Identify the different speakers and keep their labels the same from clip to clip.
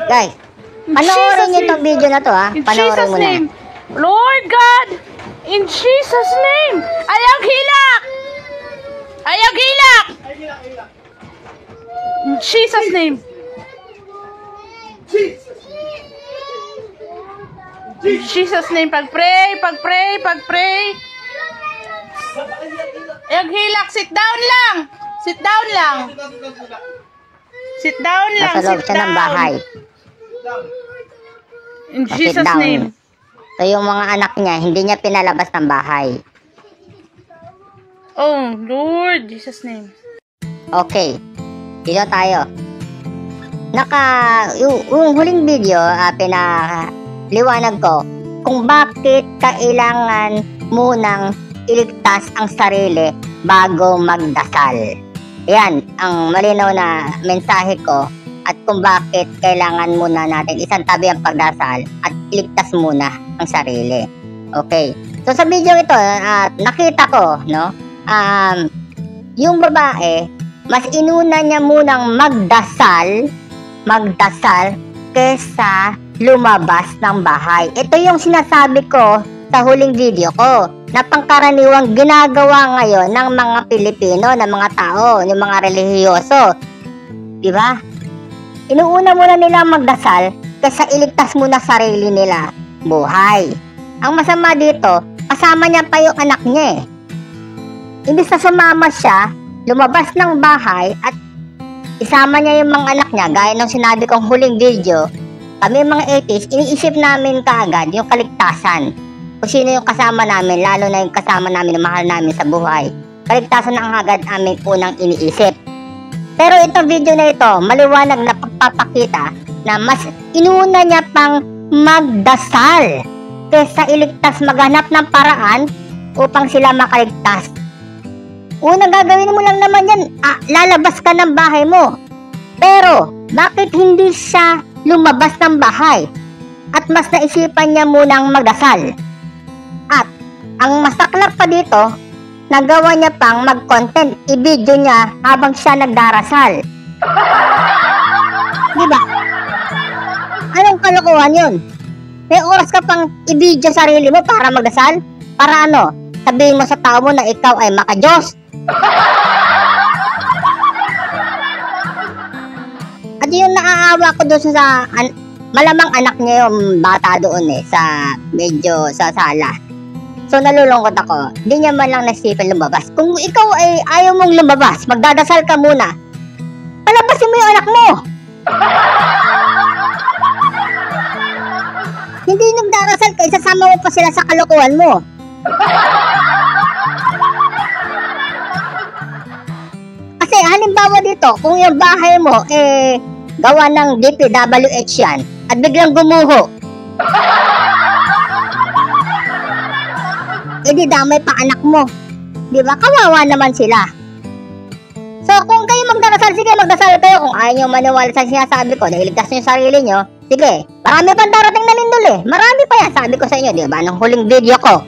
Speaker 1: Guys, panoorin nyo itong video na to, ha? Panoorin mo na.
Speaker 2: Lord God, in Jesus' name. Ayaw hilak! Ayaw hilak! In Jesus' name. In Jesus' name. Pag-pray. Ayaw hilak. Sit down lang. Sit down lang. Sit down lang.
Speaker 1: Nasa loob siya ng bahay.
Speaker 2: In Jesus' name.
Speaker 1: So yung mga anak niya, hindi niya pinalabas ng bahay.
Speaker 2: Oh, Lord, Jesus' name.
Speaker 1: Okay. Dito tayo. Yung huling video, pinaliwanag ko kung bakit kailangan munang iligtas ang sarili bago magdasal. Yan, ang malinaw na mensahe ko at kung bakit kailangan muna natin isantabi ang pagdasal at iligtas muna ang sarili. Okay. So sa video ito, nakita ko, no, yung babae, mas inuna niya munang magdasal kesa lumabas ng bahay. Ito yung sinasabi ko sa huling video ko na pangkaraniwang ginagawa ngayon ng mga Pilipino, ng mga tao, ng mga relihiyoso. Diba? Inuuna muna nila magdasal kesa iligtas muna sarili nila buhay. Ang masama dito, kasama niya pa yung anak niya eh. Imbis na sumama siya, lumabas ng bahay at isama niya yung mga anak niya, gaya ng sinabi kong huling video, kami mga 80s, iniisip namin kaagad yung kaligtasan. Kung sino yung kasama namin, lalo na yung kasama namin na mahal namin sa buhay. Kaligtasan na ang agad aming unang iniisip. Pero itong video na ito, maliwanag na pagpapakita na mas inuna niya pang magdasal kesa iligtas, maghanap ng paraan upang sila makaligtas. Unang gagawin mo lang naman yan, lalabas ka ng bahay mo. Pero, bakit hindi siya lumabas ng bahay? At mas naisipan niya munang magdasal. At, ang masaklap pa dito, nagawa niya pang mag-content, i-video niya habang siya nagdarasal. Diba? Anong kalokohan yun? May oras ka pang i-video sarili mo para magdasal? Para ano? Sabihin mo sa tao mo na ikaw ay maka-Diyos. At yung naaawa ko doon sa malamang anak niya yung bata doon sa medyo sa sala. So nalulungkot ako. Hindi niya man lang nasipin lumabas. Kung ikaw ay ayaw mong lumabas, magdadasal ka muna, palabasin mo yung anak mo. Hindi nagdarasal ka, isasama mo pa sila sa kalokohan mo. Kasi halimbawa dito, kung yung bahay mo gawa ng DPWH yan at biglang gumuho, di damay pa anak mo. Diba? Kawawa naman sila. So kung kayo magdarasal, sige magdasal kayo. Kung ayaw nyo maniwala sa sinasabi ko na iligtas nyo yung sarili nyo, sige, marami pang darating na lindol marami pa yan, sabi ko sa inyo, diba? Nung huling video ko.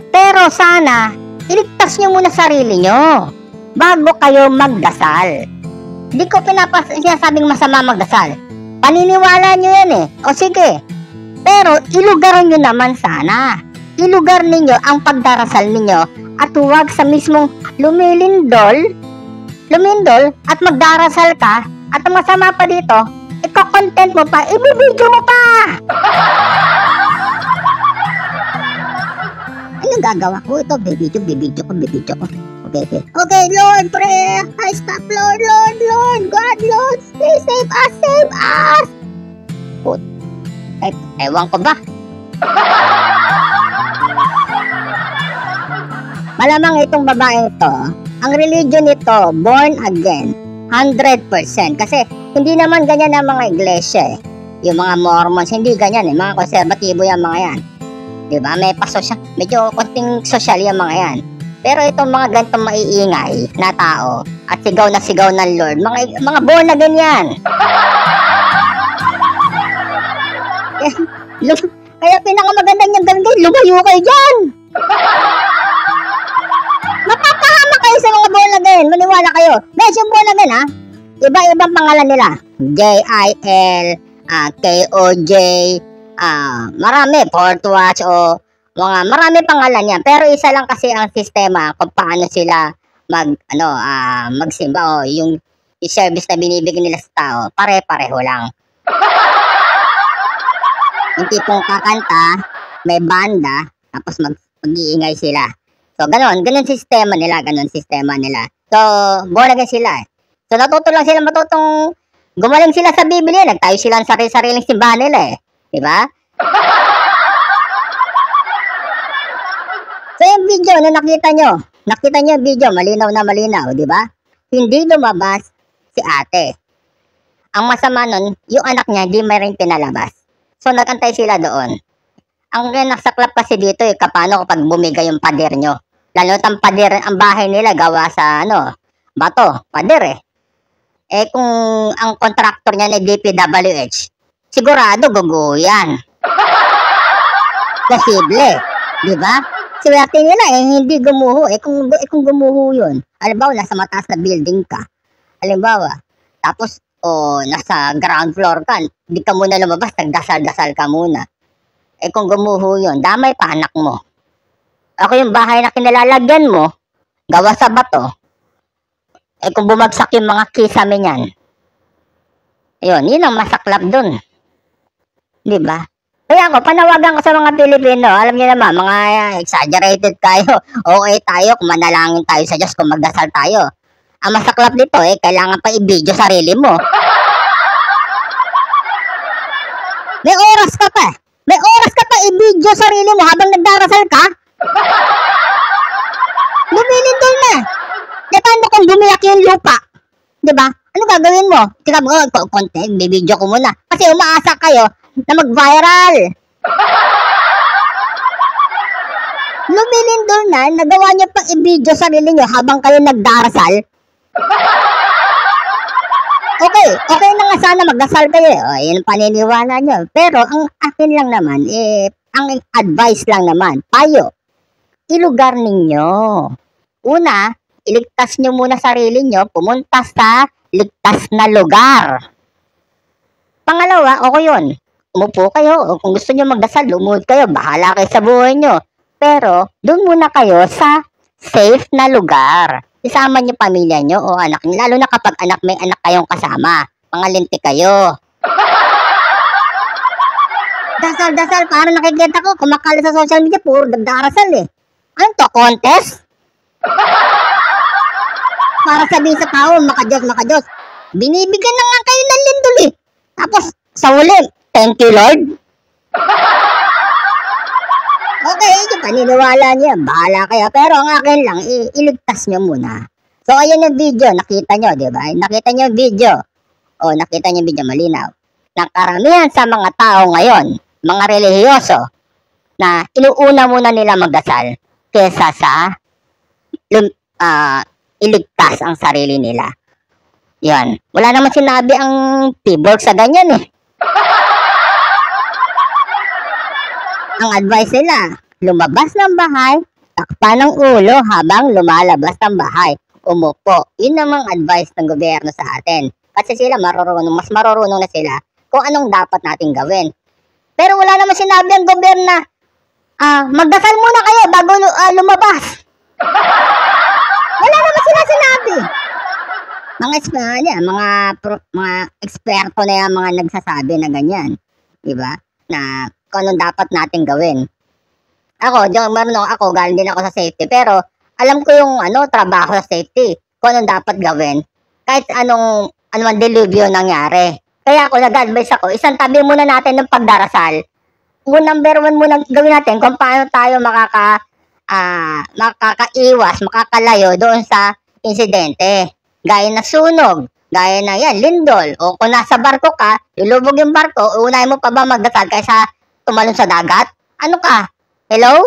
Speaker 1: Pero sana, iligtas nyo muna sarili nyo bago kayo magdasal. Hindi ko sinasabing masama magdasal. Paniniwala nyo yan O sige. Pero ilugaran nyo naman sana. Ilugar ninyo ang pagdarasal ninyo at huwag sa mismong lumindol at magdarasal ka at ang masama pa dito, iko-content mo pa, ibibidyo mo pa. Anong gagawa ko? Ito, bibidyo ko. Okay, Lord, pray. I stop, Lord, God, Lord, please save us. Ewan ko ba? Malamang itong babae ito, ang religion nito, born again, 100%. Kasi hindi naman ganyan ang mga iglesia Yung mga Mormons, hindi ganyan mga konserbatibo yung mga yan. Diba? May pasosya, medyo konting sosyal yung mga yan. Pero itong mga ganitong maiingay na tao at sigaw na sigaw ng Lord, mga born again yan. Kaya pinakamaganda niyang gawin, lumayo kayo dyan. Mapapahama kayo sa mga born again, maniwala kayo. Medyo born again Iba-ibang pangalan nila. JIL, KOJ, marami, Fourth Watch, o marami pangalan yan. Pero isa lang kasi ang sistema kung paano sila magsimba, o yung service na binibigyan nila sa tao, pare-pareho lang. Yung tipong kakanta, may banda, tapos mag-iingay sila. So, ganun sistema nila. So, born again sila eh. So, natuto lang sila matutong gumaling sila sa Biblia. Nagtayo sila ng sarili-sariling simbahan nila eh. Diba? So, yung video na nakita nyo yung video, malinaw na malinaw, diba? Hindi lumabas si ate. Ang masama nun, yung anak niya, di may rin pinalabas. So, nagantay sila doon. Ang nasaklap kasi dito eh, kapano kapag bumigay yung pader nyo. Lalo ang pader, ang bahay nila gawa sa bato, pader eh. Eh kung ang contractor niya na DPWH, sigurado guguyan. Posible, di ba? Swerte nila eh, hindi gumuho. Kung gumuho yun, halimbawa nasa mataas na building ka, halimbawa, tapos nasa ground floor ka, hindi ka muna lumabas, nagdasal-dasal ka muna. Kung gumuho yun, damay pa anak mo. Ako yung bahay na kinalalagyan mo, gawa sa bato, kung bumagsak yung mga kisame niyan, yun ang masaklap dun. Diba? Kaya ako, panawagan ko sa mga Pilipino, alam niyo naman, mga exaggerated tayo, okay tayo, kung manalangin tayo sa Diyos, kung magdasal tayo. Ang masaklap dito kailangan pa i-video sarili mo. May oras ka pa i-video sarili mo habang nagdarasal ka. Lumilindol na. Paano kung bumiyak yung lupa? Diba? Ano gagawin mo? Tika mo, content, bibidyo ko muna. Kasi umaasa kayo na mag-viral. Lumilindol na, nagawa niyo pang i-video sarili niyo habang kayo nagdarasal. Okay na nga sana magdasal kayo. Yun ang paniniwala nyo. Pero ang akin lang naman, ang advice lang naman, payo, ilugar ninyo. Una, iligtas nyo muna sarili nyo, pumunta sa ligtas na lugar. Pangalawa, yun. Umupo kayo, o kung gusto nyo magdasal, lumuhod kayo, bahala kayo sa buhay nyo. Pero, doon muna kayo sa safe na lugar. Isama niyo pamilya niyo o anak niyo. Lalo na kapag may anak kayong kasama. Mga linti kayo. Dasal, parang nakikita ko, kumakala sa social media, puro nagdarasal eh. Ano to, contest? Para sabihin sa tao, makajos. Binibigyan na nga kayo ng lindol eh. Tapos, sa huli, thank you Lord. Okay, ito paniniwala niya, bahala kayo. Pero ang akin lang, iligtas nyo muna. So, ayun yung video, nakita nyo, di ba? Nakita nyo yung video. Nakita nyo yung video, malinaw. Na karamihan sa mga tao ngayon, mga relihiyoso, na inuuna muna nila magdasal kesa sa iligtas ang sarili nila. Yan. Wala naman sinabi ang T-Borg sa ganyan eh. Ang advice nila, lumabas ng bahay, takpan ng ulo habang lumalabas ng bahay. Umupo. Yun namang advice ng gobyerno sa atin. Kasi sila mas marurunong na sila kung anong dapat natin gawin. Pero wala naman sinabi ang gobyerno na, magdasal muna kayo bago lumabas. Wala naman sila sinabi. Mga eksperto na yan, mga nagsasabi na ganyan. Diba? Na kung anong dapat natin gawin. Ako, galing din ako sa safety, pero alam ko yung trabaho sa safety, kung anong dapat gawin, kahit anong delubyo nangyari. Kaya ako, nag-advise ako, isang tabi muna natin ng pagdarasal. Number 1 muna gawin natin kung paano tayo makakaiwas, makakalayo doon sa insidente. Gaya na sunog, gaya na lindol, o kung nasa barko ka, lulubog yung barko, unahin mo pa ba magdasal kaysa tumalon sa dagat? Ano ka? Hello?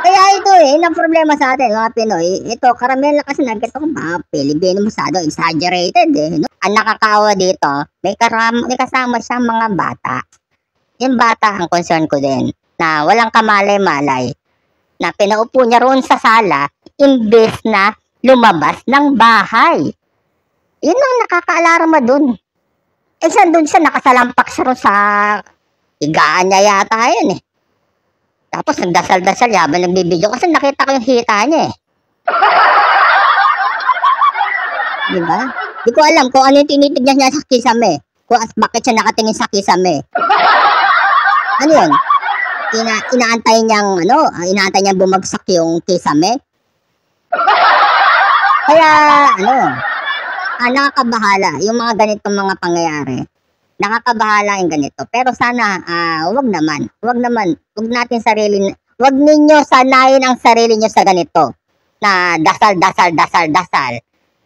Speaker 1: Kaya ito ang problema sa atin, mga Pinoy. Ito, karamihan lang kasi nakita ko Pilipino masyado exaggerated no? Ang nakakawa dito, may kasama siyang mga bata. Yung bata ang concern ko din, na walang kamalay-malay, na pinaupo niya roon sa sala, imbes na lumabas ng bahay. Yun ang nakakaalarma dun. Eh, saan dun siya nakasalampak siya ron sa higaan niya yata yun eh. Tapos nagdasal-dasal habang nagbibideo kasi nakita ko yung hita niya eh. Diba? Di ko alam kung ano yung tinitignan niya sa kisame. Kung bakit siya nakatingin sa kisame. Ano yun? Inaantay niyang inaantay niyang bumagsak yung kisame. Kaya nakakabahala yung mga ganitong mga pangyayari. Nakakabahala yung ganito. Pero sana wag ninyo sanayin ang sarili niyo sa ganito. Na dasal.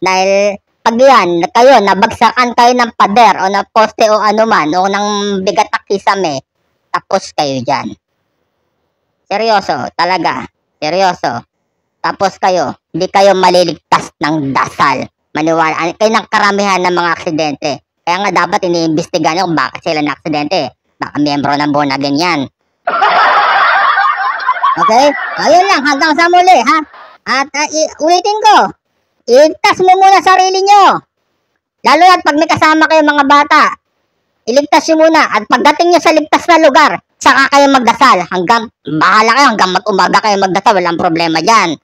Speaker 1: Dahil pag yan, kayo, nabagsakan kayo ng pader o ng poste o anuman o ng bigat na kisame, tapos kayo dyan. Seryoso, talaga. Seryoso. Tapos kayo, hindi kayo maliligtas ng dasal. Maniwala, kayo ng karamihan ng mga aksidente. Kaya nga dapat iniimbestigahan nyo kung bakit sila na aksidente. Baka miyembro ng Bonagen yan. Okay? Ayun lang, hanggang sa muli, ha? At ulitin ko, iligtas mo muna sarili nyo. Lalo na pag may kasama kayo mga bata. Iligtas nyo muna. At pagdating nyo sa ligtas na lugar, saka kayo magdasal. Bahala kayo, hanggang mag-umaga kayo magdasal. Walang problema dyan.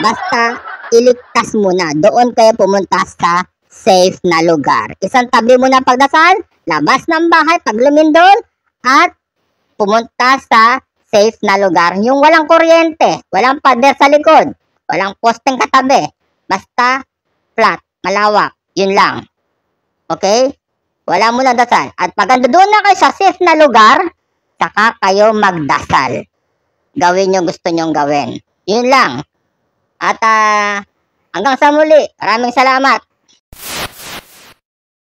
Speaker 1: Basta iligtas muna. Doon kayo pumunta sa safe na lugar. Isang tabi muna pagdasal, labas ng bahay pag lumindol, at pumunta sa safe na lugar. Yung walang kuryente, walang pader sa likod, walang posteng katabi. Basta flat, malawak. Yun lang. Okay? Wala muna dasal. At pag doon na kayo sa safe na lugar, saka kayo magdasal. Gawin yung gusto nyong gawin. Yun lang. At hanggang sa muli. Maraming salamat.